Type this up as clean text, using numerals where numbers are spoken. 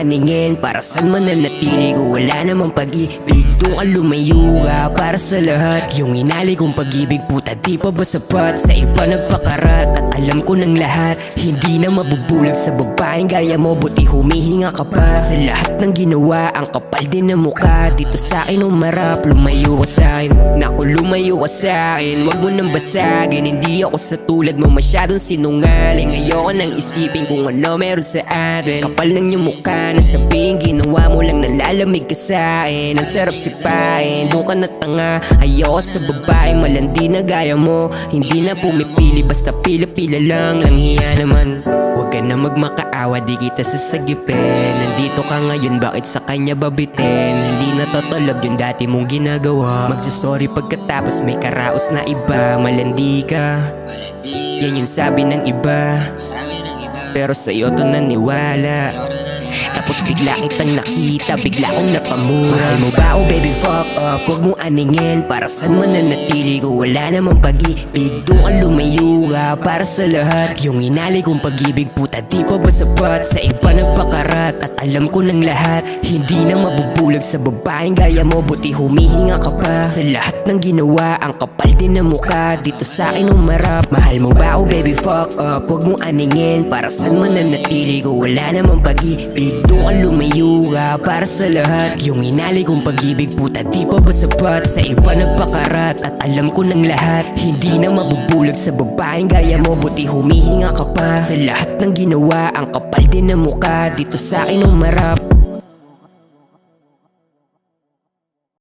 aningin, para saan mananatili ko wala namang pag-ibig. Doon ka lumayo ka para sa lahat. Yung inali kong pag-ibig puta di pa ba sapat? Sa iba nagpakarat at alam ko ng lahat. Hindi na mabubulag sa babaeng gaya mo, buti humihinga ka pa. Sa lahat ng ginawa ang kapal din na mukha. Dito sa akin umarap, lumayo ka sa akin. Naku lumayo ka sa akin, wag mo nang basagin. Hindi ako sa tulad mo masyadong sinungaling. Ayoko nang isipin kung ano meron sa atin. Kapal ng iyong mukha na sabihin ginawa mo lang nalalamig ka sa akin. Ang sarap sipain, doon ka na tanga. Ayoko sa babaeng malandi na gaya mo. Hindi na pumipili basta pila-pila lang. Langhiya naman. Huwag ka na magmakaawa, di kita sasagipin. Nandito ka ngayon, bakit sa kanya babitin? Hindi na totolog yung dati mong ginagawa. Magsasorry pagkatapos may karaos na iba. Malandi ka, yan yung sabi ng iba. Pero sa'yo to naniwala. Tapos bigla kitang nakita, bigla kong napamura. Mahal mo ba o baby fuck up, huwag mong aningin. Para saan mananatili ko wala namang pag-ibig. Doon ka lumayo ka para sa lahat. Yung inali kong pag-ibig puta di pa ba sapat? Sa iba nagpakarat at alam ko ng lahat. Hindi na mabubulag sa babaeng gaya mo, buti humihinga ka pa. Sa lahat ng ginawa ang kapal din na mukha. Dito sa akin umarap. Mahal mo ba o baby fuck up, huwag mong aningin. Para saan mananatili ko wala namang pag-ibig. Doon ka lumayo ka para sa lahat. Yung inali kong pag-ibig puta di pa ba sapat? Sa iba nagpakarat at alam ko ng lahat. Hindi na mabubulag sa babaeng gaya mo, buti humihinga ka pa. Sa lahat ng ginawa ang kapal din na mukha. Dito sa akin umarap.